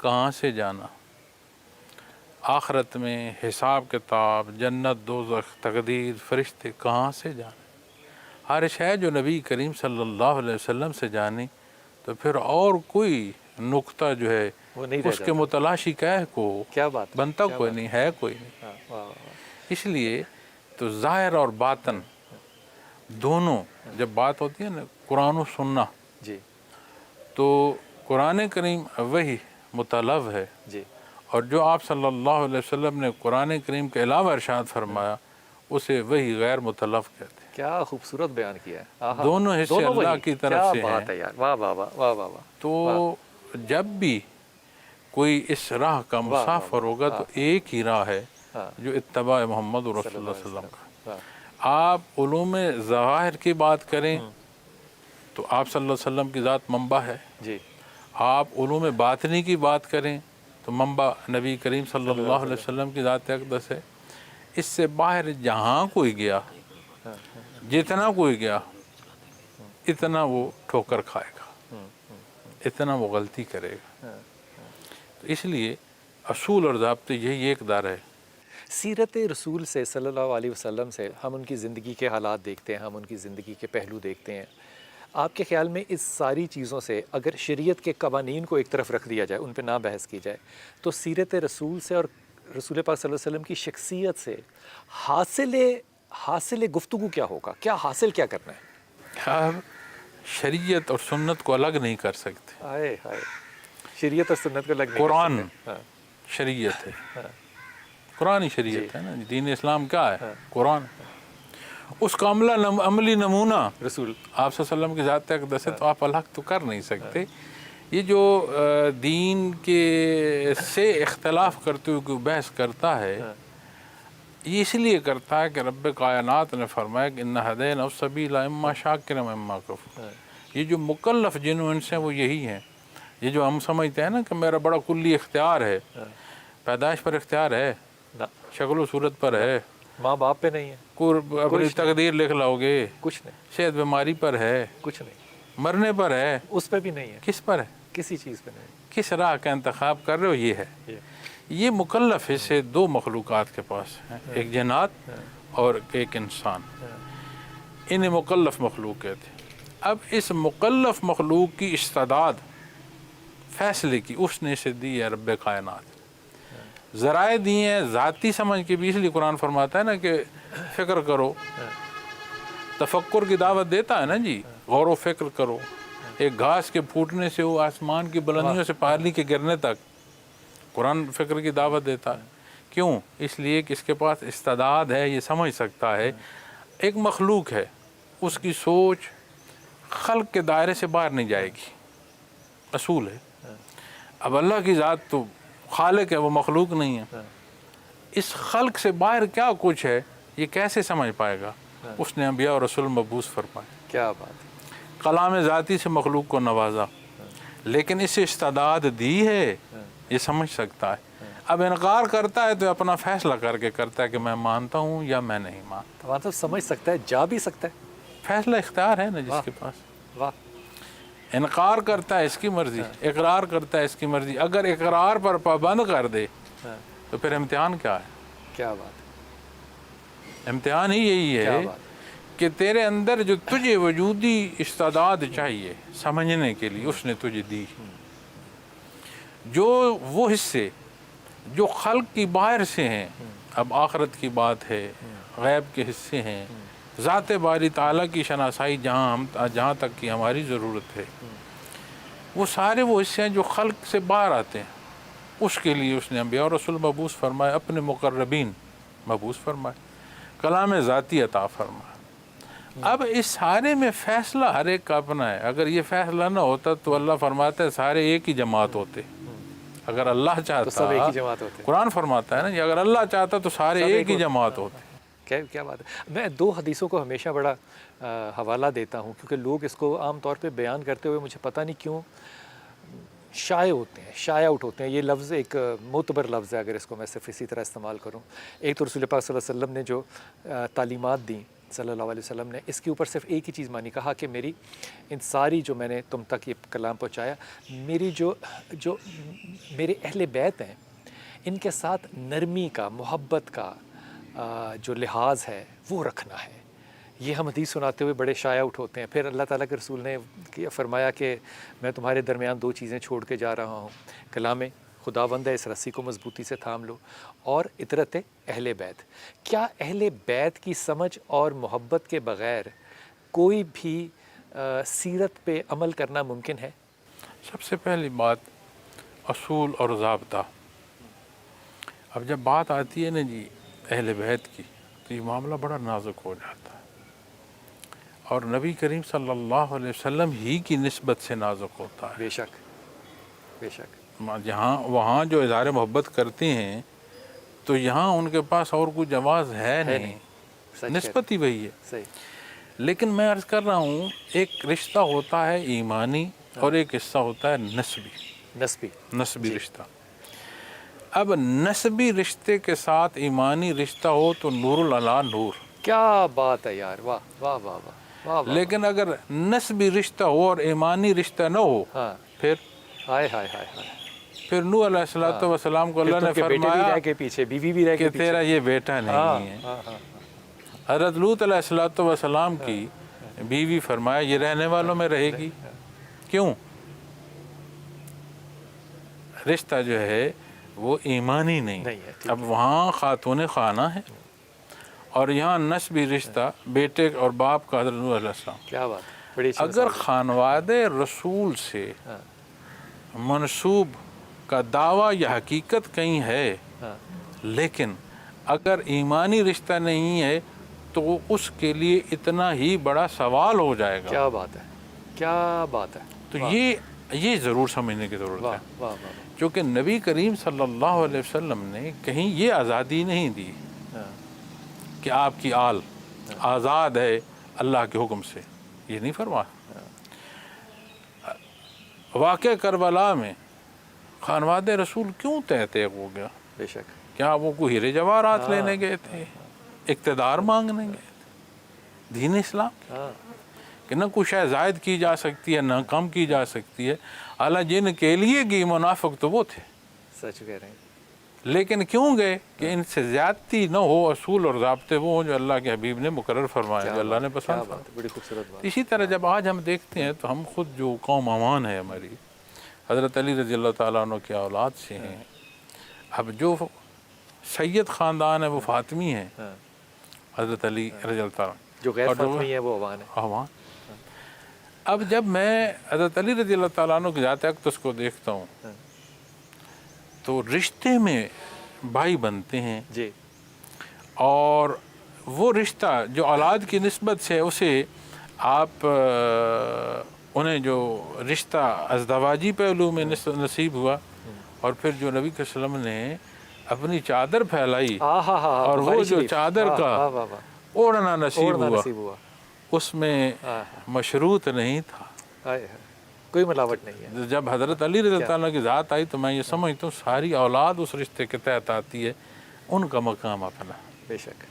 کہاں سے جانا، آخرت میں حساب کتاب، جنت دوزخ، تقدیر، فرشتے کہاں سے جانا، ہر شے جو نبی کریم صلی اللہ علیہ وسلم سے جانی تو پھر اور کوئی نقطہ جو ہے وہ نہیں رہ اس کے جاتا۔ متلاشی کہہ کو کیا بات ہے، بنتا کیا کوئی بات نہیں ہے، کوئی نہیں۔ ہاں، واہ واہ واہ۔ اس لیے تو ظاہر اور باطن دونوں جب بات ہوتی ہے نا قرآن و سنہ، جی تو قرآن کریم وہی مطلب ہے، جی اور جو آپ صلی اللہ علیہ وسلم نے قرآن کریم کے علاوہ ارشاد فرمایا اسے وہی غیر مطلب کہتے ہیں۔ کیا خوبصورت بیان کیا ہے، آہا، دونوں حصے دونوں اللہ وہی، کی طرف کیا سے بات ہیں۔ ہے یار، واہ واہ واہ واہ واہ واہ، تو جب بھی کوئی اس راہ کا واہ واہ مسافر ہوگا واہ، تو ایک ہی راہ ہے ہاں، جو اتباع محمد صلی رسول اللہ اللہ علیہ صلی اللہ علیہ وسلم کا۔ واہ، آپ علوم ظواہر کی بات کریں تو آپ صلی اللہ علیہ وسلم کی ذات منبع ہے، جی آپ علوم باطنی کی بات کریں تو منبع نبی کریم صلی اللہ علیہ وسلم کی ذات اقدس ہے۔ اس سے باہر جہاں کوئی گیا، جتنا کوئی گیا، اتنا وہ ٹھوکر کھائے گا، اتنا وہ غلطی کرے گا۔ تو اس لیے اصول اور ضابطے یہی ایک در ہے۔ سیرت رسول سے صلی اللہ علیہ وسلم سے ہم ان کی زندگی کے حالات دیکھتے ہیں، ہم ان کی زندگی کے پہلو دیکھتے ہیں۔ آپ کے خیال میں اس ساری چیزوں سے اگر شریعت کے قوانین کو ایک طرف رکھ دیا جائے، ان پہ نہ بحث کی جائے، تو سیرت رسول سے اور رسول پاک صلی اللہ علیہ وسلم کی شخصیت سے حاصل گفتگو کیا ہوگا؟ کیا حاصل کیا کرنا ہے؟ آپ شریعت اور سنت کو الگ نہیں کر سکتے۔ ہائے ہائے، شریعت اور سنت کو لگ نہیں قرآن کر سکتے۔ ہاں، شریعت ہے، قرآن ہی شریعت ہے نا، دین اسلام کیا ہے؟ قرآن۔ اس کا عملی نمونہ رسول آپ صلی اللہ علیہ وسلم کی ذات اقدس ہے، تو آپ الگ تو کر نہیں سکتے۔ یہ جو دین کے سے اختلاف کرتے ہوئے کوئی بحث کرتا ہے، یہ اس لیے کرتا ہے کہ رب کائنات نے فرمایا کہ ان ہدینا السبیل اما شاکرا و اما کفور۔ یہ جو مکلف جن و انس ہیں وہ یہی ہیں۔ یہ جو ہم سمجھتے ہیں نا کہ میرا بڑا کلی اختیار ہے، پیدائش پر اختیار ہے، نہ، شکل و صورت پر ہے، ماں باپ پہ نہیں ہے، اپنی تقدیر لکھ لاؤ گے، کچھ نہیں، صحت بیماری پر ہے، کچھ نہیں، مرنے پر ہے، اس پہ بھی نہیں ہے، کس پر ہے؟ کسی چیز پہ نہیں کس راہ کا انتخاب کر رہے ہو؟ یہ ہے۔ ہے۔ یہ مکلف حصے دو مخلوقات کے پاس ہیں، ایک جنات اور ایک انسان، انہیں مکلف مخلوق کہتے ہیں۔ اب اس مکلف مخلوق کی استعداد فیصلے کی اس نے اسے دی ہے رب کائنات، ذرائع دی ہیں ذاتی سمجھ کے بھی، اس لیے قرآن فرماتا ہے نا کہ فکر کرو، تفکر کی دعوت دیتا ہے نا جی، غور و فکر کرو۔ ایک گھاس کے پھوٹنے سے وہ آسمان کی بلندیوں سے پہاڑی کے گرنے تک قرآن فکر کی دعوت دیتا ہے۔ کیوں؟ اس لیے کہ اس کے پاس استعداد ہے، یہ سمجھ سکتا ہے۔ ایک مخلوق ہے، اس کی سوچ خلق کے دائرے سے باہر نہیں جائے گی، اصول ہے۔ اب اللہ کی ذات تو خالق ہے، وہ مخلوق نہیں ہے۔ اس خلق سے باہر کیا کچھ ہے یہ کیسے سمجھ پائے گا؟ اس نے انبیاء اور رسول مبعوث فرمائے، کیا بات ہے، کلام ذاتی سے مخلوق کو نوازا، لیکن اسے استعداد دی ہے، یہ سمجھ سکتا ہے۔ اب انکار کرتا ہے تو اپنا فیصلہ کر کے کرتا ہے کہ میں مانتا ہوں یا میں نہیں مانتا۔ تو مطلب سمجھ سکتا ہے، جا بھی سکتا ہے، فیصلہ اختیار ہے نا جس کے پاس۔ واہ، انکار کرتا ہے اس کی مرضی، اقرار کرتا ہے اس کی مرضی۔ اگر اقرار پر پابند کر دے تو پھر امتحان کیا ہے؟ کیا بات ہے، امتحان ہی یہی کیا ہے بات کہ تیرے اندر جو تجھے وجودی استعداد چاہیے سمجھنے کے لیے اس نے تجھے دی۔ جو وہ حصے جو خلق کی باہر سے ہیں، اب آخرت کی بات ہے، غیب کے حصے ہیں، ذات باری تعالیٰ کی شناسائی جہاں تک کی ہماری ضرورت ہے، وہ سارے وہ حصے ہیں جو خلق سے باہر آتے ہیں۔ اس کے لیے اس نے انبیاء اور رسول مبعوث فرمائے، اپنے مقربین مبعوث فرمائے، کلام ذاتی عطا فرمائے۔ اب اس سارے میں فیصلہ ہر ایک کا اپنا ہے۔ اگر یہ فیصلہ نہ ہوتا تو اللہ فرماتا ہے سارے ایک ہی جماعت ہوتے۔ اگر اللہ تو چاہتا، سب ایک ہی جماعت ہوتے ہیں۔ قرآن فرماتا ہے نا کہ اگر اللہ چاہتا تو سارے سب ایک ہی ہوتے۔ جماعت ہوتے۔ کیا بات ہے۔ میں دو حدیثوں کو ہمیشہ بڑا حوالہ دیتا ہوں، کیونکہ لوگ اس کو عام طور پہ بیان کرتے ہوئے مجھے پتہ نہیں کیوں شائع ہوتے ہیں، شائع آؤٹ ہوتے ہیں۔ یہ لفظ ایک معتبر لفظ ہے اگر اس کو میں صرف اسی طرح استعمال کروں۔ ایک تو رسول پاک صلی اللہ علیہ وسلم نے جو تعلیمات دیں صلی اللہ علیہ وسلم نے اس کے اوپر صرف ایک ہی چیز مانی، کہا کہ میری ان ساری جو میں نے تم تک یہ کلام پہنچایا، میری جو میرے اہل بیت ہیں ان کے ساتھ نرمی کا، محبت کا جو لحاظ ہے وہ رکھنا ہے۔ یہ ہم حدیث سناتے ہوئے بڑے شائع اٹھ ہوتے ہیں، پھر اللہ تعالیٰ کے رسول نے فرمایا کہ میں تمہارے درمیان دو چیزیں چھوڑ کے جا رہا ہوں، کلام خداوند ہے، اس رسی کو مضبوطی سے تھام لو، اور اطرت اہل بیت۔ کیا اہل بیت کی سمجھ اور محبت کے بغیر کوئی بھی سیرت پہ عمل کرنا ممکن ہے؟ سب سے پہلی بات اصول اور ضابطہ۔ اب جب بات آتی ہے نا جی اہل بیت کی، تو یہ معاملہ بڑا نازک ہو جاتا ہے، اور نبی کریم صلی اللہ علیہ وسلم ہی کی نسبت سے نازک ہوتا ہے۔ بے شک، بے شک، جہاں وہاں جو اظہار محبت کرتے ہیں تو یہاں ان کے پاس اور کوئی جواز ہے نہیں، سچ نسبت ہی وہی ہے۔ صحیح، لیکن میں عرض کر رہا ہوں رشتہ ہوتا ہے ایمانی اور ایک حصہ ہوتا ہے نسبی رشتہ۔ اب نسبی رشتے کے ساتھ ایمانی رشتہ ہو تو نور علی نور، کیا بات ہے یار، واہ واہ واہ واہ واہ واہ۔ لیکن اگر نسبی رشتہ ہو اور ایمانی رشتہ نہ ہو، ہاں، پھر ہائے ہائے ہائے ہائے، پھر نوح علیہ الصلوۃ والسلام کو اللہ نے بیٹے بھی فرمایا رہ کے پیچھے، بیوی بھی رہ کہ کے پیچھے۔ تیرا یہ بیٹا نہیں ہے۔ ہاں ہاں، حضرت لوط علیہ الصلوۃ والسلام کی بیوی فرمایا یہ رہنے والوں میں رہے گی، کیوں؟ رشتہ جو ہے وہ ایمانی نہیں۔ نہیں ہے، ٹھیک اب وہاں خاتون خانہ ہے اور یہاں نسبی رشتہ بیٹے اور باپ کا حضرت نوح علیہ السلام۔ کیا بات، بڑی اچھی اگر مثال ہے۔ خانواد رسول سے ہاں، منسوب کا دعویٰ یا حقیقت کہیں ہے، ہاں، لیکن اگر ایمانی رشتہ نہیں ہے تو اس کے لیے اتنا ہی بڑا سوال ہو جائے گا۔ کیا بات ہے، کیا بات ہے، تو یہ ضرور سمجھنے کی ضرورت واہ ہے، واہ واہ، کیونکہ نبی کریم صلی اللہ علیہ وسلم نے کہیں یہ آزادی نہیں دی ہاں، کہ آپ کی آل آزاد ہے اللہ کے حکم سے، یہ نہیں فرمایا۔ واقعہ کربلا میں خانواد رسول کیوں تحت ہو گیا؟ بے شک، کیا وہ کوئی ہیرے جواہرات لینے گئے تھے، اقتدار مانگنے گئے تھے؟ دین اسلام ہاں، کہ نہ کچھ ہے زائد کی جا سکتی ہے نہ کم کی جا سکتی ہے، اعلیٰ جن کے لیے گئی منافق تو وہ تھے، سچ کہہ رہے ہیں، لیکن کیوں گئے کہ ان سے زیادتی نہ ہو، اصول اور ضابطے وہ ہوں جو اللہ کے حبیب نے مقرر فرمایا، جو اللہ نے پسند کیا فرمایا۔ بات ہے، بڑی خوبصورت بات۔ اسی طرح جب آج ہم دیکھتے ہیں تو ہم خود جو قوم امان ہے ہماری، حضرت علی رضی اللہ تعالیٰ عنہ کی اولاد سے ہیں، اب جو سید خاندان ہے وہ فاطمی ہیں، ہاں، حضرت علی رضی اللہ تعالیٰ جو غیر اور فاطمی ہے وہ عوان ہے۔ عوام۔ اب جب میں حضرت علی رضی اللہ تعالیٰ عنہ کی ذات اقدس کو دیکھتا ہوں ہاں، تو رشتے میں بھائی بنتے ہیں، جی، اور وہ رشتہ جو اولاد کی نسبت سے اسے آپ انہیں جو رشتہ ازدواجی پہلو میں نصیب ہوا، اور پھر جو نبی صلی اللہ علیہ وسلم نے اپنی چادر پھیلائی اور وہ جو چادر کا اوڑھنا نصیب ہوا اس میں مشروط نہیں تھا، کوئی ملاوٹ نہیں ہے۔ جب حضرت علی رضی اللہ عنہ کی ذات آئی تو میں یہ سمجھتا ہوں ساری اولاد اس رشتے کے تحت آتی ہے، ان کا مقام اپنا، بے شک،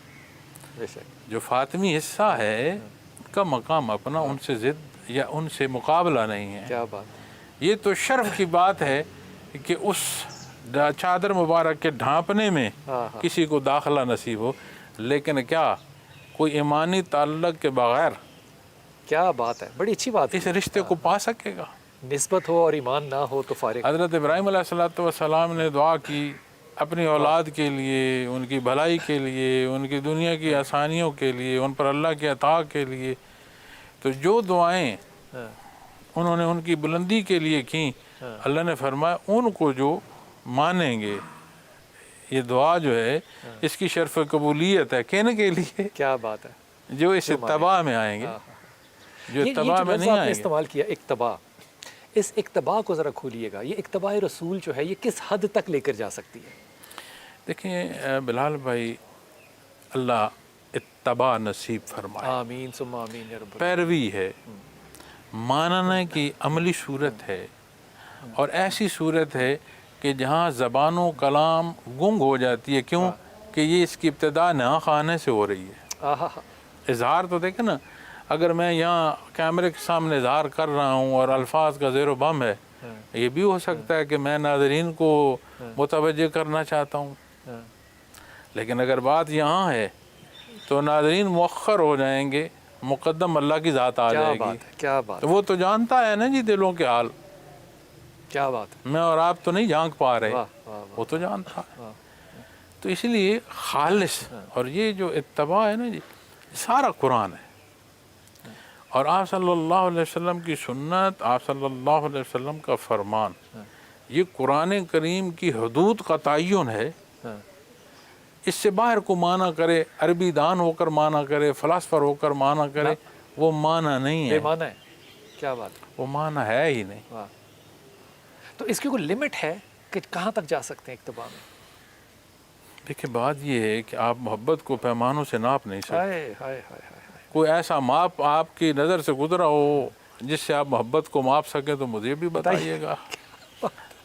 بے شک، جو فاطمی حصہ ہے ان کا مقام اپنا، ان سے ضد یا ان سے مقابلہ نہیں ہے۔ کیا بات، یہ تو شرف کی بات ہے کہ اس چادر مبارک کے ڈھانپنے میں کسی کو داخلہ نصیب ہو، لیکن کیا کوئی ایمانی تعلق کے بغیر کیا بات ہے، بڑی اچھی بات اس رشتے کو پا سکے گا؟ نسبت ہو اور ایمان نہ ہو تو فارغ۔ حضرت ابراہیم علیہ الصلوۃ والسلام نے دعا کی اپنی اولاد کے لیے، ان کی بھلائی کے لیے، ان کی دنیا کی آسانیوں کے لیے، ان پر اللہ کے عطا کے لیے، تو جو دعائیں انہوں نے ان کی بلندی کے لیے کی، اللہ نے فرمایا ان کو جو مانیں گے، یہ دعا جو ہے اس کی شرف قبولیت ہے کہنے کے لیے، کیا بات ہے، جو اس اتباع میں آئیں گے، جو یہ اتباع میں نہیں آپ نے آئیں گے۔ استعمال کیا اقتباء، اس اقتباء کو ذرا کھولیے گا، یہ اقتباء رسول جو ہے یہ کس حد تک لے کر جا سکتی ہے؟ دیکھیں بلال بھائی، اللہ اتباع نصیب فرمائے، آمین ثم آمین یا رب العالمین۔ پیروی ہے، ماننے کی عملی صورت ہے، اور ایسی صورت ہے کہ جہاں زبان و کلام گنگ ہو جاتی ہے، کیوں کہ یہ اس کی ابتدا نہ خانے سے ہو رہی ہے، اظہار تو دیکھیں نا، اگر میں یہاں کیمرے کے سامنے اظہار کر رہا ہوں اور الفاظ کا زیر و بم ہے، یہ بھی ہو سکتا ہے کہ میں ناظرین کو متوجہ کرنا چاہتا ہوں، لیکن اگر بات یہاں ہے تو ناظرین مؤخر ہو جائیں گے، مقدم اللہ کی ذات آ کیا جائے گی. بات ہے، کیا بات تو وہ تو جانتا ہے نا جی دلوں کے حال، کیا بات ہے. میں اور آپ تو نہیں جھانک پا رہے، واہ واہ وہ تو جانتا ہے. واہ. تو اس لیے خالص، اور یہ جو اتباع ہے نا جی، سارا قرآن ہے، اور آپ صلی اللہ علیہ وسلم کی سنت، آپ صلی اللہ علیہ وسلم کا فرمان، یہ قرآن کریم کی حدود کا تعین ہے. اس سے باہر کو معنی کرے، عربی دان ہو کر معنی کرے، فلاسفر ہو کر معنی کرے، وہ معنی نہیں بے ہے، معنی ہے. کیا بات ہے. وہ معنی ہے ہی نہیں. واہ. تو اس کی کوئی لمٹ ہے کہ کہاں تک جا سکتے ہیں اتباع میں؟ دیکھیں بات یہ ہے کہ آپ محبت کو پیمانوں سے ناپ نہیں سکتے. ہائے ہائے ہائے ہائے. کوئی ایسا ماپ آپ کی نظر سے گزرا ہو جس سے آپ محبت کو ماپ سکیں تو مجھے بھی بتائیے گا،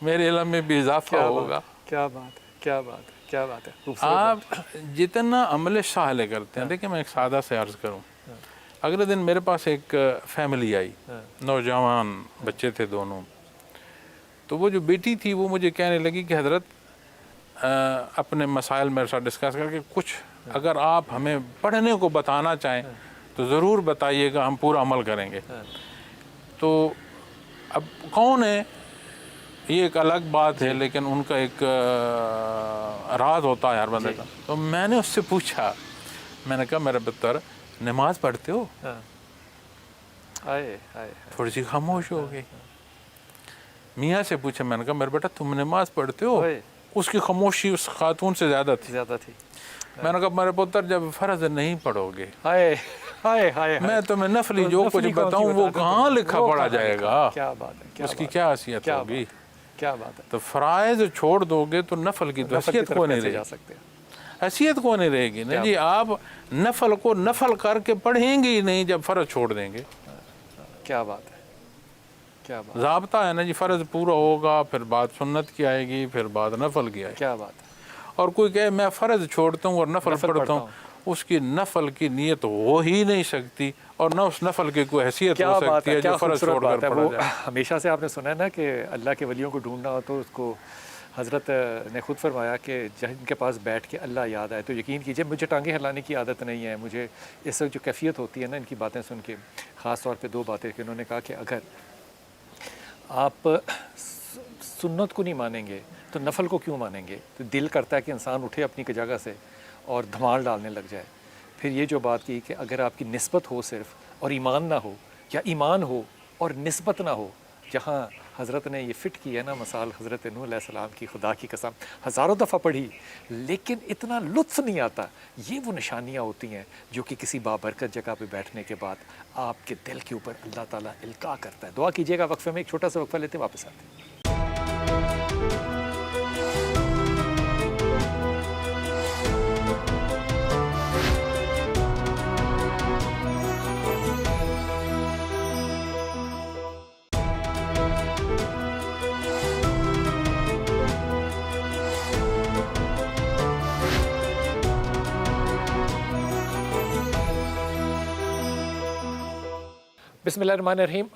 میرے علم میں بھی اضافہ ہوگا. کیا بات ہے، کیا بات ہے، کیا بات ہے. آپ جتنا عمل صالح کرتے ہیں، دیکھیں میں ایک سادہ سے عرض کروں، اگلے دن میرے پاس ایک فیملی آئی، نوجوان بچے تھے دونوں. تو وہ جو بیٹی تھی وہ مجھے کہنے لگی کہ حضرت اپنے مسائل میرے ساتھ ڈسکس کر کے کچھ اگر آپ ہمیں پڑھنے کو بتانا چاہیں تو ضرور بتائیے گا، ہم پورا عمل کریں گے. تو اب کون ہے یہ ایک الگ بات ہے، لیکن ان کا ایک راز ہوتا ہے ہر بندے کا. تو میں نے اس سے پوچھا، میں نے کہا میرے پتر نماز پڑھتے ہو؟ تھوڑی سی خاموش ہو گئی. میاں سے پوچھا، میں نے کہا میرے بیٹا تم نماز پڑھتے ہو؟ اس کی خاموشی اس خاتون سے زیادہ تھی. میں نے کہا میرے پتر جب فرض نہیں پڑھو گے میں تمہیں نفلی جو کچھ بتاؤں وہ کہاں لکھا پڑا جائے گا، کیا بات ہے، اس کی کیا حیثیت ہوگی. کیا بات ہے. تو فرائض چھوڑ دو گے تو نفل کی تو حیثیت کو نہیں رہے گی، حیثیت کو نہیں رہے گی نا جی. آپ نفل کو نفل کر کے پڑھیں گے ہی نہیں جب فرض چھوڑ دیں گے. کیا بات ہے، کیا بات. ضابطہ ہے نا جی، فرض پورا ہوگا پھر بات سنت کی آئے گی، پھر بات نفل کی آئے گی. کیا بات ہے. اور کوئی کہے میں فرض چھوڑتا ہوں اور نفل پڑھتا ہوں، اس کی نفل کی نیت ہو ہی نہیں سکتی، اور نہ اس نفل کی کوئی حیثیت ہو سکتی ہے جو فرض چھوڑ کر پڑھا جائے. ہمیشہ سے آپ نے سنا ہے نا کہ اللہ کے ولیوں کو ڈھونڈنا ہو تو اس کو حضرت نے خود فرمایا کہ جن کے پاس بیٹھ کے اللہ یاد آئے تو یقین کیجئے مجھے ٹانگیں ہلانے کی عادت نہیں ہے. مجھے اس وقت جو کیفیت ہوتی ہے نا ان کی باتیں سن کے، خاص طور پہ 2 باتیں کہ انہوں نے کہا کہ اگر آپ سنت کو نہیں مانیں گے تو نفل کو کیوں مانیں گے. تو دل کرتا ہے کہ انسان اٹھے اپنی جگہ سے اور دھمال ڈالنے لگ جائے. پھر یہ جو بات کی کہ اگر آپ کی نسبت ہو صرف اور ایمان نہ ہو، یا ایمان ہو اور نسبت نہ ہو، جہاں حضرت نے یہ فٹ کی ہے نا مثال حضرت نوح علیہ السلام کی، خدا کی قسم ہزاروں دفعہ پڑھی لیکن اتنا لطف نہیں آتا. یہ وہ نشانیاں ہوتی ہیں جو کہ کسی بابرکت جگہ پہ بیٹھنے کے بعد آپ کے دل کے اوپر اللہ تعالیٰ القاء کرتا ہے. دعا کیجیے گا. وقفے میں ایک چھوٹا سا وقفہ لیتے ہیں، واپس آتے ہیں. بسم اللہ الرحمن الرحیم.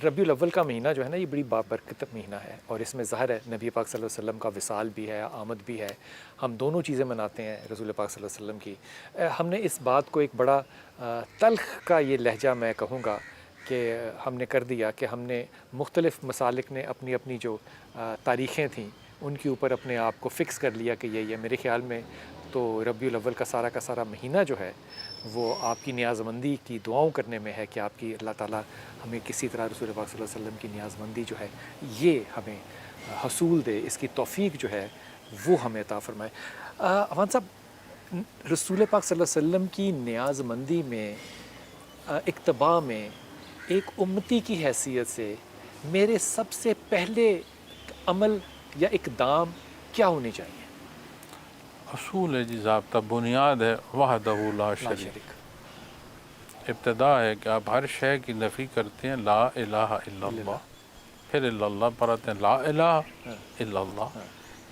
ربیع الاول کا مہینہ جو ہے نا یہ بڑی بابرکت مہینہ ہے، اور اس میں ظاہر ہے نبی پاک صلی اللہ علیہ وسلم کا وصال بھی ہے، آمد بھی ہے. ہم دونوں چیزیں مناتے ہیں رسول پاک صلی اللہ علیہ وسلم کی. ہم نے اس بات کو ایک بڑا تلخ کا یہ لہجہ میں کہوں گا کہ ہم نے کر دیا کہ ہم نے مختلف مسالک نے اپنی اپنی جو تاریخیں تھیں ان کے اوپر اپنے آپ کو فکس کر لیا کہ یہ میرے خیال میں تو ربیع الاول کا سارا مہینہ جو ہے وہ آپ کی نیاز مندی کی دعاؤں کرنے میں ہے کہ آپ کی اللہ تعالیٰ ہمیں کسی طرح رسول پاک صلی اللہ علیہ وسلم کی نیاز مندی جو ہے یہ ہمیں حصول دے، اس کی توفیق جو ہے وہ ہمیں عطا فرمائے. عوان صاحب، رسول پاک صلی اللہ علیہ وسلم کی نیاز مندی میں، اقتباء میں ایک امتی کی حیثیت سے میرے سب سے پہلے عمل یا اقدام کیا ہونے چاہیے؟ اصول ہے جی، ضابطہ، بنیاد ہے وحدہ لا شریک. ابتدا ہے کہ آپ ہر شے کی نفی کرتے ہیں لا الہ الا اللہ، پھر الا اللہ پڑھتے ہیں لا الہ الا اللہ.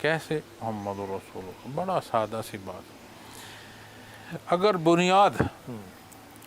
کیسے؟ محمد رسول اللہ. بڑا سادہ سی بات. اگر بنیاد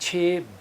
6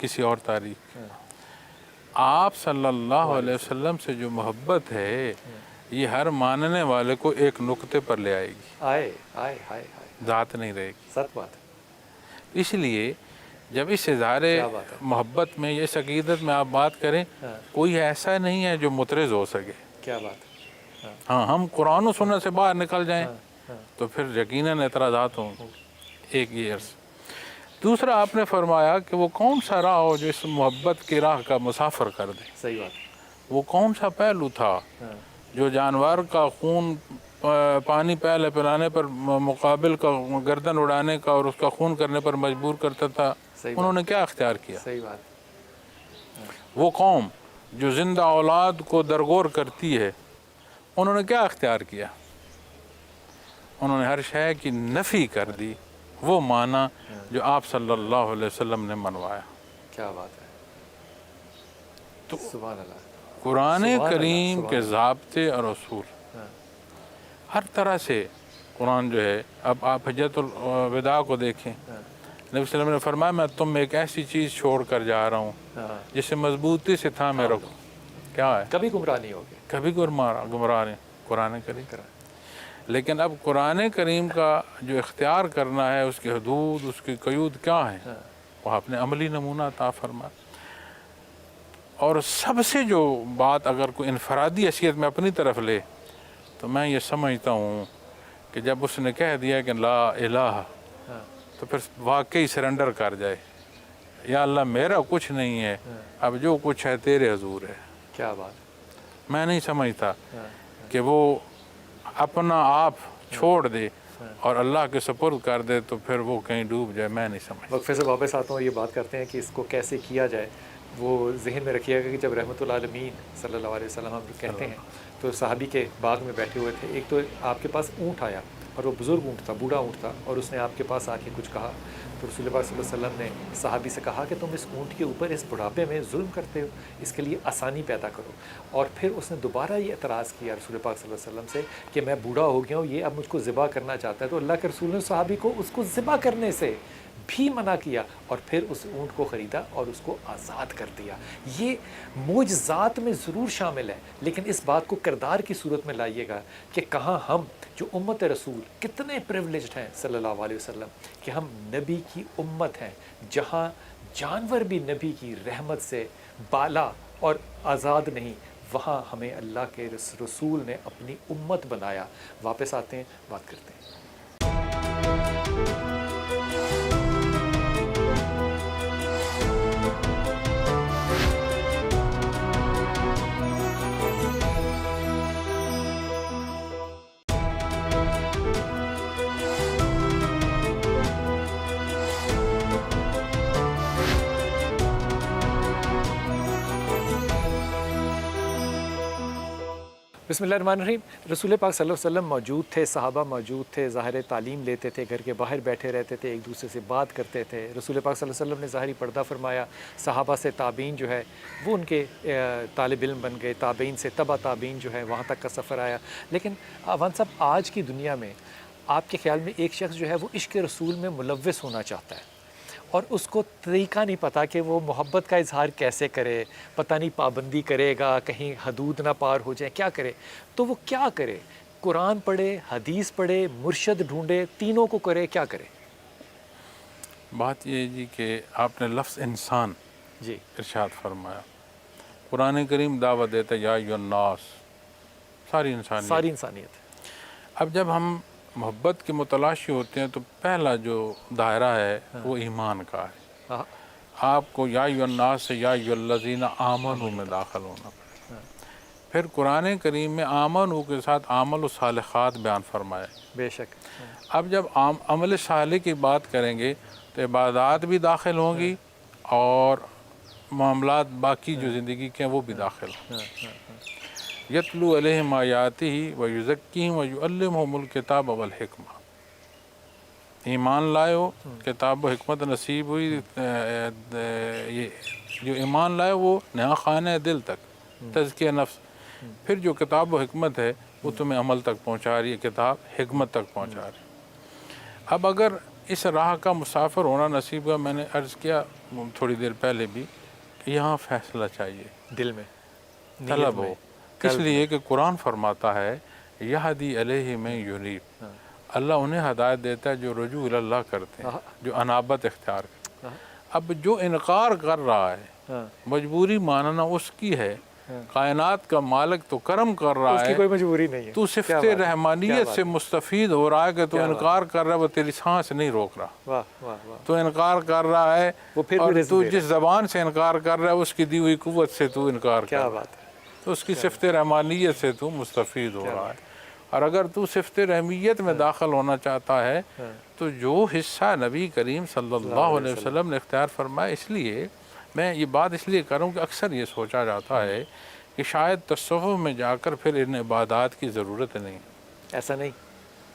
کسی اور تاریخ. آپ صلی اللہ علیہ وسلم سے جو محبت ہے یہ ہر ماننے والے کو ایک نقطے پر لے آئے گی. آئے آئے ہائے ہائے، ذات نہیں رہے گی. سچ بات ہے. اس لیے جب اس اظہار بات ہے. محبت میں اس عقیدت میں آپ بات کریں کوئی ایسا نہیں ہے جو مترز ہو سکے. کیا بات ہے. ہاں ہم قرآن و سنت سے باہر نکل جائیں تو پھر یقیناً اعتراضات ہوں. ایک یہ عرض. دوسرا آپ نے فرمایا کہ وہ کون سا راہ ہو جو اس محبت کی راہ کا مسافر کر دے. صحیح بات ہے. وہ کون سا پہلو تھا جو جانور کا خون پانی پہلے پلانے پر مقابل کا گردن اڑانے کا اور اس کا خون کرنے پر مجبور کرتا تھا. انہوں نے کیا اختیار کیا؟ صحیح بات. وہ قوم جو زندہ اولاد کو درگور کرتی ہے انہوں نے کیا اختیار کیا؟ انہوں نے ہر شے کی نفی کر دی. وہ معنی جو آپ صلی اللہ علیہ وسلم نے منوایا. کیا بات ہے. تو سبحان اللہ. قرآن سبحان کریم اللہ. کے ضابطے اور اصول ہر طرح سے قرآن جو ہے. اب آپ حجۃ الوداع کو دیکھیں، نبی صلی اللہ علیہ وسلم نے فرمایا میں تم ایک ایسی چیز چھوڑ کر جا رہا ہوں جسے مضبوطی سے تھامے رکھو. کیا ہے؟ کبھی گمراہ نہیں ہوگے. کبھی گمراہ نہیں. قرآن کریم. لیکن اب قرآن کریم کا جو اختیار کرنا ہے اس کی حدود اس کی قیود کیا ہیں وہ آپ نے عملی نمونہ عطا فرما. اور سب سے جو بات اگر کوئی انفرادی حیثیت میں اپنی طرف لے تو میں یہ سمجھتا ہوں کہ جب اس نے کہہ دیا کہ لا الہ تو پھر واقعی سرنڈر کر جائے. یا اللہ میرا کچھ نہیں ہے، اب جو کچھ ہے تیرے حضور ہے. کیا بات. میں نہیں سمجھتا کہ وہ اپنا آپ چھوڑ دے اور اللہ کے سپرد کر دے تو پھر وہ کہیں ڈوب جائے. میں نہیں سمجھتا. وقفے سے واپس آتا ہوں. یہ بات کرتے ہیں کہ اس کو کیسے کیا جائے. وہ ذہن میں رکھیے گا کہ جب رحمۃ اللہ عالمین صلی اللہ علیہ وسلم ہم کہتے ہیں تو صحابی کے باغ میں بیٹھے ہوئے تھے. ایک تو آپ کے پاس اونٹ آیا اور وہ بزرگ اونٹ تھا، بوڑھا اونٹ تھا، اور اس نے آپ کے پاس آ کے کچھ کہا تو رسول اللہ صلی اللہ علیہ وسلم نے صحابی سے کہا کہ تم اس اونٹ کے اوپر اس بڑھاپے میں ظلم کرتے ہو، اس کے لیے آسانی پیدا کرو. اور پھر اس نے دوبارہ یہ اعتراض کیا رسول پاک صلی اللہ علیہ وسلم سے کہ میں بوڑھا ہو گیا ہوں، یہ اب مجھ کو ذبح کرنا چاہتا ہے. تو اللہ کے رسول نے صحابی کو اس کو ذبح کرنے سے بھی منع کیا اور پھر اس اونٹ کو خریدا اور اس کو آزاد کر دیا. یہ معجزات میں ضرور شامل ہے لیکن اس بات کو کردار کی صورت میں لائیے گا کہ کہاں ہم جو امت رسول کتنے پریولیجڈ ہیں صلی اللہ علیہ وسلم کہ ہم نبی کی امت ہیں. جہاں جانور بھی نبی کی رحمت سے بالا اور آزاد نہیں، وہاں ہمیں اللہ کے رسول نے اپنی امت بنایا. واپس آتے ہیں، بات کرتے ہیں. بسم اللہ الرحمن الرحیم. رسول پاک صلی اللہ علیہ وسلم موجود تھے، صحابہ موجود تھے، ظاہر تعلیم لیتے تھے، گھر کے باہر بیٹھے رہتے تھے، ایک دوسرے سے بات کرتے تھے. رسول پاک صلی اللہ علیہ وسلم نے ظاہری پردہ فرمایا. صحابہ سے تابعین جو ہے وہ ان کے طالب علم بن گئے، تابعین سے تبع تابعین جو ہے وہاں تک کا سفر آیا. لیکن عوان صاحب آج کی دنیا میں آپ کے خیال میں ایک شخص جو ہے وہ عشق رسول میں ملوث ہونا چاہتا ہے اور اس کو طریقہ نہیں پتہ کہ وہ محبت کا اظہار کیسے کرے، پتہ نہیں پابندی کرے گا کہیں حدود نہ پار ہو جائیں، کیا کرے؟ تو وہ کیا کرے؟ قرآن پڑھے، حدیث پڑھے، مرشد ڈھونڈے، تینوں کو کرے، کیا کرے؟ بات یہ جی کہ آپ نے لفظ انسان جی ارشاد فرمایا. قرآن کریم دعوت دیتا ہے یا ایھا الناس، ساری انسانیت. اب جب ہم محبت کے متلاشی ہوتے ہیں تو پہلا جو دائرہ ہے وہ ایمان کا ہے. آپ کو یا ایھا الناس سے یا ایھا الذین آمنوا میں داخل ہونا پڑے. پھر قرآن کریم میں آمنوا کے ساتھ عمل و صالحات بیان فرمائے. بے شک. اب جب عمل صالح کی بات کریں گے تو عبادات بھی داخل ہوں گی اور معاملات باقی جو زندگی کے ہیں وہ بھی داخل ہوں. یتلو علیہم آیاتہ ویزکیہم ویعلمہم الکتاب والحکمہ. ایمان لائے ہو، کتاب و حکمت نصیب ہوئی. یہ جو ایمان لائے وہ نیا خانہ دل تک، تزکیہ نفس. پھر جو کتاب و حکمت ہے وہ تمہیں عمل تک پہنچا رہی ہے، کتاب حکمت تک پہنچا رہی ہے. اب اگر اس راہ کا مسافر ہونا نصیب ہوا. میں نے عرض کیا تھوڑی دیر پہلے بھی کہ یہاں فیصلہ چاہیے, دل میں طلب ہو, اس لیے کہ قرآن فرماتا ہے یہدی علیہ من یونیب, اللہ انہیں ہدایت دیتا ہے جو رجوع اللہ کرتے ہیں, جو انابت اختیار کرتے ہیں. اب جو انکار کر رہا ہے مجبوری ماننا اس کی ہے, کائنات کا مالک تو کرم کر رہا اس کی ہے, کوئی مجبوری نہیں ہے. تو صفت رحمانیت سے مستفید ہو رہا ہے کہ تو انکار کر رہا ہے, وہ تیری سانس نہیں روک رہا. واہ واہ واہ. تو انکار کر رہا ہے وہ پھر اور بھی رزق تو دے جس زبان سے انکار کر رہا ہے اس کی دی ہوئی قوت سے تو انکار کر کیا رہا ہے, بات ہے. تو اس کی صفت رحمانیت سے تو مستفید ہو رہا ہے. اور اگر تو صفت رحمیت میں داخل ہونا چاہتا ہے تو جو حصہ نبی کریم صلی اللہ علیہ وسلم نے اختیار فرمایا, اس لیے میں یہ بات اس لیے کروں کہ اکثر یہ سوچا جاتا ہے کہ شاید تصوف میں جا کر پھر ان عبادات کی ضرورت نہیں. ایسا نہیں.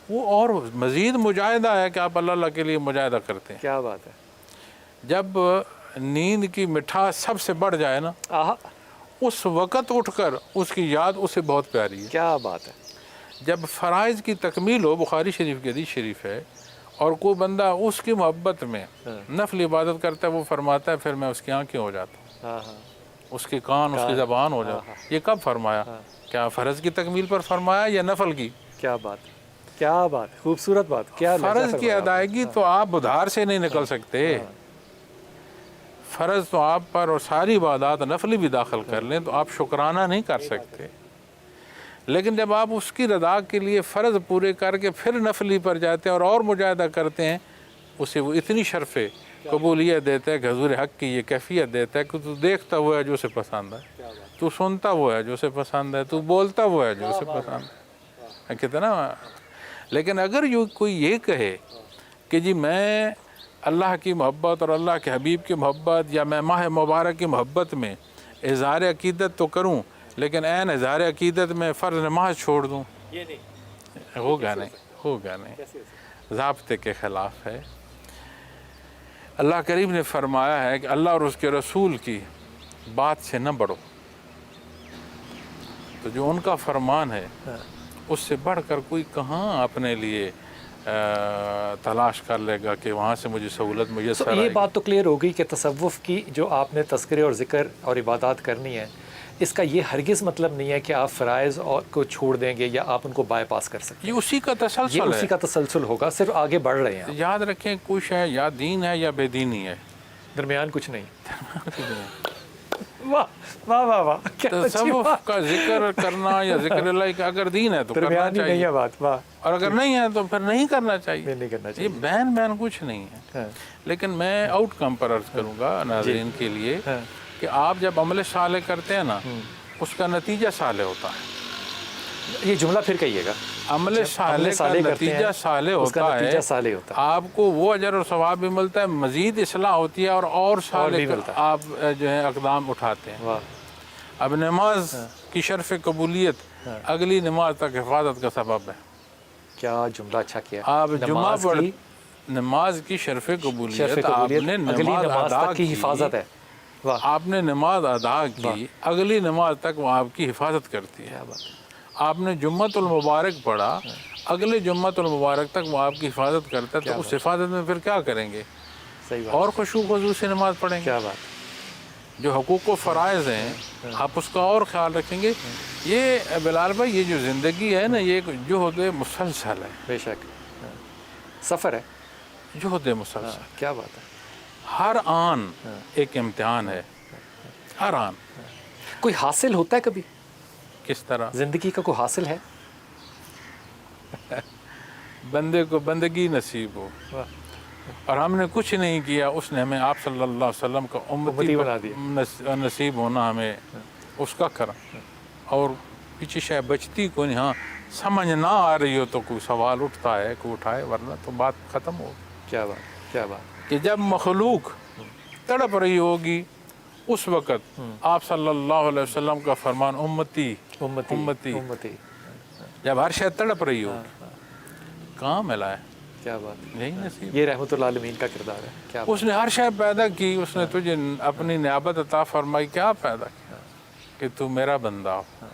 وہ اور مزید مجاہدہ ہے کہ آپ اللہ کے لیے مجاہدہ کرتے ہیں. کیا بات ہے. جب نیند کی مٹھاس سب سے بڑھ جائے نا, اس وقت اٹھ کر اس کی یاد اسے بہت پیاری ہے. کیا بات ہے. جب فرائض کی تکمیل ہو, بخاری شریف کی حدیث شریف ہے, اور کوئی بندہ اس کی محبت میں نفل عبادت کرتا ہے, وہ فرماتا ہے پھر میں اس کی آنکھیں ہو جاتا ہوں, اس کے کان, اس کی زبان ہو جاتا. یہ کب فرمایا؟ کیا فرض کی تکمیل پر فرمایا یا نفل کی؟ کیا بات, کیا بات, خوبصورت بات. کیا فرض کی ادائیگی تو آپ بدھار سے نہیں نکل سکتے. فرض تو آپ پر, اور ساری عبادات نفلی بھی داخل کر لیں تو آپ شکرانہ نہیں کر سکتے. لیکن جب آپ اس کی رضا کے لیے فرض پورے کر کے پھر نفلی پر جاتے ہیں اور مجاہدہ کرتے ہیں, اسے وہ اتنی شرف قبولیت دیتا ہے کہ حضور حق کی یہ کیفیت دیتا ہے کہ تو دیکھتا ہوا ہے جو اسے پسند ہے, تو سنتا ہوا ہے جو اسے پسند ہے, تو بولتا ہوا ہے جو اسے پسند ہے. کتنا. لیکن اگر کوئی یہ کہے کہ جی میں اللہ کی محبت اور اللہ کے حبیب کی محبت, یا میں ماہ مبارک کی محبت میں اظہار عقیدت تو کروں لیکن عین اظہار عقیدت میں فرض نماز چھوڑ دوں, ہوگا نہیں, ہوگا نہیں, ضابطے کے خلاف ہے. اللہ کریم نے فرمایا ہے کہ اللہ اور اس کے رسول کی بات سے نہ بڑھو, تو جو ان کا فرمان ہے اس سے بڑھ کر کوئی کہاں اپنے لیے تلاش کر لے گا کہ وہاں سے مجھے سہولت میسر آئے گی. یہ بات تو کلیئر ہو گئی کہ تصوف کی جو آپ نے تذکرے اور ذکر اور عبادات کرنی ہے, اس کا یہ ہرگز مطلب نہیں ہے کہ آپ فرائض کو چھوڑ دیں گے یا آپ ان کو بائی پاس کر سکتے ہیں. یہ اسی کا تسلسل ہے, یہ اسی کا تسلسل ہوگا, صرف آگے بڑھ رہے ہیں. یاد رکھیں کچھ ہے یا دین ہے یا بے دینی ہے, درمیان کچھ نہیں. واہ واہ واہ واہ. تصوف کا ذکر کرنا یا ذکر اللہ کا اگر دین ہے تو کرنا درمیان ہی نہیں چاہیے, ہے بات. واہ. اور اگر نہیں ہے تو پھر نہیں کرنا چاہیے. نہیں کرنا یہ چاہیے. بین کچھ نہیں ہے. لیکن میں آؤٹ کم پر عرض کروں گا ناظرین کے لیے کہ آپ جب عمل صالح کرتے ہیں نا, اس کا نتیجہ صالح ہوتا ہے. یہ جملہ پھر کہیے گا. عمل صالح کا نتیجہ صالح ہوتا ہے, آپ کو وہ اجر اور ثواب بھی ملتا ہے, مزید اصلاح ہوتی ہے, اور صالح آپ جو ہے اقدام اٹھاتے ہیں. اب نماز کی شرف قبولیت اگلی نماز تک حفاظت کا سبب ہے. کیا جملہ اچھا کیا. آپ جمعہ پڑھ, نماز کی شرف قبولیت, آپ نے نماز ادا کی حفاظت ہے. آپ نے نماز ادا کی, اگلی نماز تک وہ آپ کی حفاظت کرتی ہے. آپ نے جمعۃ المبارک پڑھا, اگلے جمعۃ المبارک تک وہ آپ کی حفاظت کرتا ہے. تو اس حفاظت میں پھر کیا کریں گے؟ اور خشوع خضوع سے نماز پڑھیں گے. کیا بات. جو حقوق و فرائض ہیں آپ اس کا اور خیال رکھیں گے. یہ بلال بھائی, یہ جو زندگی ہے نا, یہ ایک جہد مسلسل ہے. بے شک سفر ہے, جہد مسلسل. کیا بات ہے. ہر آن ایک امتحان ہے, ہر آن. کوئی حاصل ہوتا ہے کبھی؟ کس طرح زندگی کا کوئی حاصل ہے؟ بندے کو بندگی نصیب ہو, اور ہم نے کچھ نہیں کیا, اس نے ہمیں آپ صلی اللہ علیہ وسلم کا امتی بنا دیا. نصیب ہونا ہمیں اس کا کرم. اور پیچھے شاید بچتی کو نہیں, ہاں سمجھ نہ آ رہی ہو تو کوئی سوال اٹھتا ہے کہ اٹھائے, ورنہ تو بات ختم ہو. کیا بات, کیا بات. کہ جب مخلوق تڑپ رہی ہوگی اس وقت آپ صلی اللہ علیہ وسلم کا فرمان امتی امتی امتی, امتی. جب ہر شے تڑپ رہی ہوگی, کہاں ملا ہے. کیا بات. یہی نصیب. یہ رحمت اللہ عالمین کا کردار ہے. کیا اس نے ہر شے پیدا کی, اس نے تجھے اپنی نیابت عطا فرمائی. کیا پیدا کیا کہ تو میرا بندہ ہو,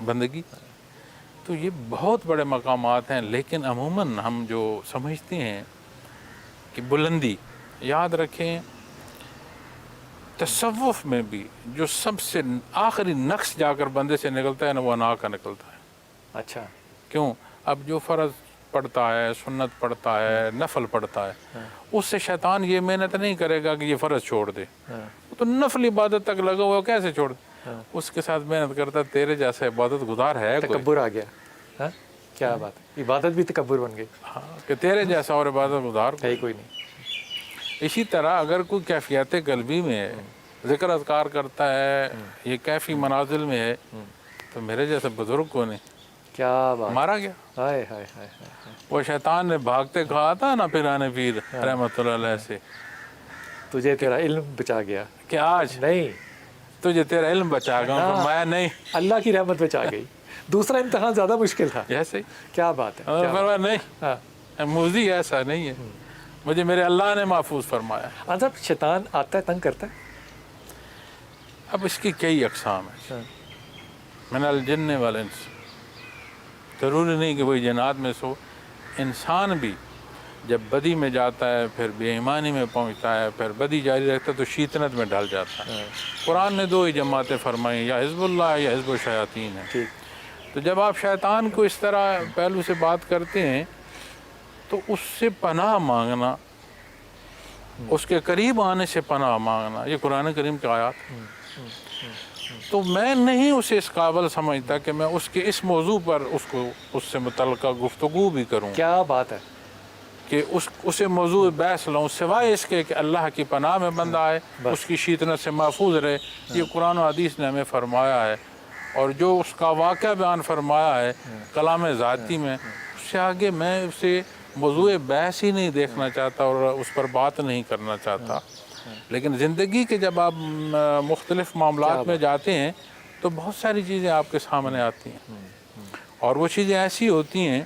بندگی. تو یہ بہت بڑے مقامات ہیں, لیکن عموماً ہم جو سمجھتے ہیں کی بلندی. یاد رکھیں تصوف میں بھی جو سب سے آخری نقص جا کر بندے سے نکلتا ہے نا وہ انا کا نکلتا ہے. اچھا. کیوں؟ اب جو فرض پڑھتا ہے، سنت پڑھتا ہے، نفل پڑھتا ہے، اس سے شیطان یہ محنت نہیں کرے گا کہ یہ فرض چھوڑ دے. وہ تو نفل عبادت تک لگا ہوا کیسے چھوڑ دے؟ اس کے ساتھ محنت کرتا تیرے جیسا عبادت گزار ہے کوئی؟ تکبر آ گیا. ہاں کیا بات ہے، عبادت بھی تکبر بن گئی. ہاں کہ تیرے جیسا اور عبادت گزار ہے ہی کوئی نہیں. اسی طرح اگر کوئی کیفیت قلبی میں ہے، ذکر اذکار کرتا ہے، یہ کیفی منازل میں ہے، تو میرے جیسے بزرگ کو نہیں کیا بات. مارا گیا. ہائے ہائے ہائے ہائے. وہ شیطان نے بھاگتے کہا تھا نا پیرانے پیر رحمۃ اللہ علیہ سے تجھے تیرا علم بچا گیا. کہ آج نہیں، تجھے تیرا علم بچا گا. فرمایا نہیں، اللہ کی رحمت بچا گئی. دوسرا امتحان زیادہ مشکل تھا. ایسے ہی. کیا بات ہے. فرمایا نہیں، ہاں موذی ایسا نہیں ہے، مجھے میرے اللہ نے محفوظ فرمایا. جب شیطان آتا ہے تنگ کرتا ہے. اب اس کی کئی اقسام ہیں. من الجن والانس، ضروری نہیں کہ وہی جنات میں سو. انسان بھی جب بدی میں جاتا ہے، پھر بے ایمانی میں پہنچتا ہے، پھر بدی جاری رکھتا ہے تو شیطنت میں ڈال جاتا ہے. قرآن نے دو ہی جماعتیں فرمائیں، یا حزب اللہ یا حزب الشیاطین ہے. تو جب آپ شیطان کو اس طرح پہلو سے بات کرتے ہیں تو اس سے پناہ مانگنا، اس کے قریب آنے سے پناہ مانگنا، یہ قرآن کریم کی آیات. تو میں نہیں اسے اس قابل سمجھتا کہ میں اس کے اس موضوع پر اس سے متعلقہ گفتگو بھی کروں. کیا بات ہے. کہ اسے موضوع بحث لوں، سوائے اس کے کہ اللہ کی پناہ میں بندہ آئے، اس کی شیطنت سے محفوظ رہے. یہ قرآن و حدیث نے ہمیں فرمایا ہے، اور جو اس کا واقعہ بیان فرمایا ہے کلام ذاتی میں، اس سے آگے میں اسے موضوع بحث ہی نہیں دیکھنا چاہتا اور اس پر بات نہیں کرنا چاہتا. لیکن زندگی کے جب آپ مختلف معاملات میں جاتے ہیں تو بہت ساری چیزیں آپ کے سامنے آتی ہیں، اور وہ چیزیں ایسی ہوتی ہیں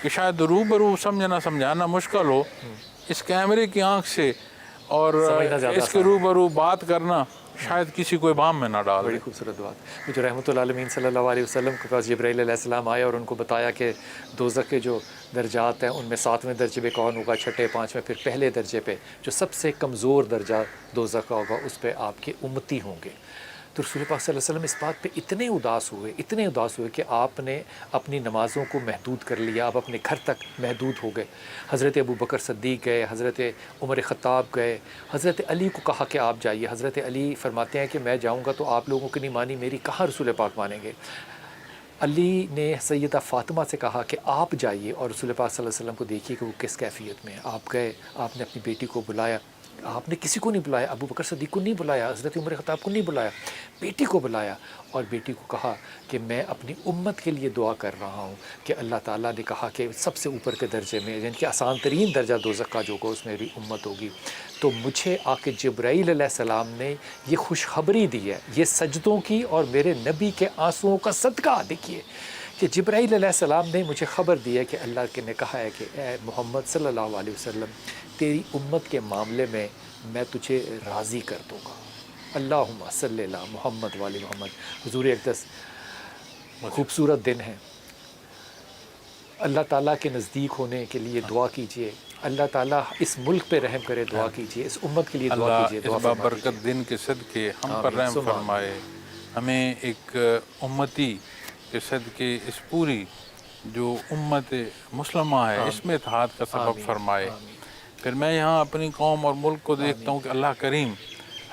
کہ شاید روبرو سمجھانا مشکل ہو. اس کیمرے کی آنکھ سے اور اس کے روبرو بات کرنا شاید کسی کو ابہام میں نہ ڈال. بڑی خوبصورت بات. جو رحمۃ اللہ علیہ صلی اللہ علیہ وسلم کے پاس جبرائیل علیہ السلام آئے اور ان کو بتایا کہ دوزخ کے جو درجات ہیں ان میں 7ویں درجے پہ کون ہوگا، 6، 5، پھر پہلے درجے پہ جو سب سے کمزور درجہ دوزخ کا ہوگا اس پہ آپ کے امتی ہوں گے. تو رسول پاک صلی اللہ علیہ وسلم اس بات پہ اتنے اداس ہوئے کہ آپ نے اپنی نمازوں کو محدود کر لیا، آپ اپنے گھر تک محدود ہو گئے. حضرت ابو بکر صدیق گئے، حضرت عمر خطاب گئے، حضرت علی کو کہا کہ آپ جائیے. حضرت علی فرماتے ہیں کہ میں جاؤں گا تو آپ لوگوں کی نہیں مانی میری کہاں رسول پاک مانیں گے. علی نے سیدہ فاطمہ سے کہا کہ آپ جائیے اور رسول پاک صلی اللہ علیہ وسلم کو دیکھیے کہ وہ کس کیفیت میں ہے. آپ گئے، آپ نے اپنی بیٹی کو بلایا. آپ نے کسی کو نہیں بلایا، ابو بکر صدیق کو نہیں بلایا، حضرت عمر خطاب کو نہیں بلایا، بیٹی کو بلایا اور بیٹی کو کہا کہ میں اپنی امت کے لیے دعا کر رہا ہوں کہ اللہ تعالیٰ نے کہا کہ سب سے اوپر کے درجے میں یعنی کہ آسان ترین درجہ دوزخ کا جو ہوگا اس میں بھی امت ہوگی. تو مجھے آ کے جبرائیل علیہ السلام نے یہ خوشخبری دی ہے، یہ سجدوں کی اور میرے نبی کے آنسوؤں کا صدقہ. دیکھیے کہ جبرائیل علیہ السلام نے مجھے خبر دی ہے کہ اللہ نے کہا ہے کہ اے محمد صلی اللہ علیہ وسلم تیری امت کے معاملے میں تجھے راضی کر دوں گا. اللہم صلی اللہ محمد والی محمد. حضور اقدس خوبصورت دن ہے. اللہ تعالیٰ کے نزدیک ہونے کے لیے دعا کیجئے. اللہ تعالیٰ اس ملک پہ رحم کرے، دعا کیجئے. اس امت کے لیے دعا کیجئے. اللہ اس بابرکت دن کے صدقے ہم پر رحم فرمائے. ہمیں ایک امتی کے صدقے اس پوری جو امت مسلمہ ہے اس میں اتحاد کا سبب فرمائے. پھر میں یہاں اپنی قوم اور ملک کو دیکھتا ہوں کہ اللہ کریم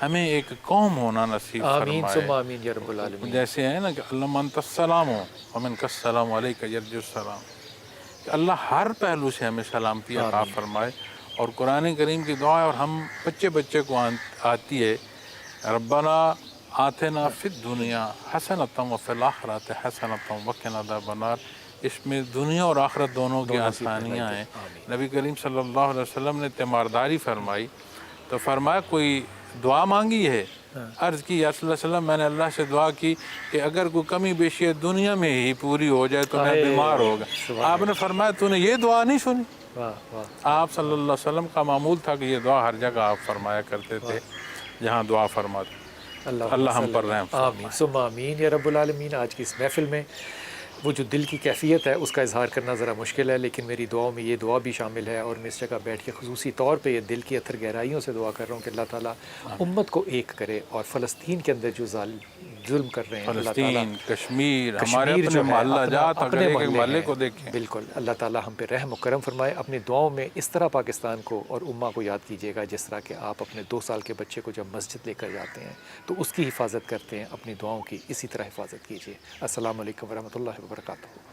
ہمیں ایک قوم ہونا نصیب آمین فرمائے. ثم آمین یا رب العالمین. جیسے ہے نا کہ اللہم انت السلام ومن کا السلام علیک یرجو السلام، کہ اللہ ہر پہلو سے ہمیں سلامتی عطا فرمائے. اور قرآن کریم کی دعا ہے اور ہم بچے کو آتی ہے، ربنا آتنا فی الدنیا حسنۃ وفی الآخرۃ حسنۃ وقنا عذاب النار. اس میں دنیا اور آخرت دونوں کی آسانیاں ہیں. نبی کریم صلی اللہ علیہ وسلم نے تیمارداری فرمائی تو فرمایا کوئی دعا مانگی ہے؟ عرض کی یا صلی اللہ علیہ وسلم میں نے اللہ سے دعا کی کہ اگر کوئی کمی بیشی ہے دنیا میں ہی پوری ہو جائے تو میں بیمار ہوگا. آپ نے فرمایا تو نے یہ دعا نہیں سنی؟ آپ صلی اللہ علیہ وسلم کا معمول تھا کہ یہ دعا ہر جگہ آپ فرمایا کرتے تھے جہاں دعا فرماتے. اللہ ہم پر رحم فرمائے. آمین ثم آمین یا رب العالمین. آج کی اس محفل میں وہ جو دل کی کیفیت ہے اس کا اظہار کرنا ذرا مشکل ہے، لیکن میری دعاؤں میں یہ دعا بھی شامل ہے، اور میں اس جگہ بیٹھ کے خصوصی طور پہ یہ دل کی اتھر گہرائیوں سے دعا کر رہا ہوں کہ اللہ تعالیٰ امت کو ایک کرے، اور فلسطین کے اندر جو ظلم کر رہے ہیں اللہ تعالیٰ، فلسطین، کشمیر، ہمارے کشمیر اپنے جو ہے محلہ جات، اپنے اگر ایک ایک محلے محلے ہیں، کو دیکھیں، بالکل اللہ تعالیٰ ہم پہ رحم و کرم فرمائے۔ اپنی دعاؤں میں اس طرح پاکستان کو اور امہ کو یاد کیجیے گا، جس طرح کہ آپ اپنے 2 سال کے بچے کو جب مسجد لے کر جاتے ہیں تو اس کی حفاظت کرتے ہیں، اپنی دعاؤں کی اسی طرح حفاظت کیجیے۔ السلام علیکم ورحمۃ اللہ وبرکاتہ۔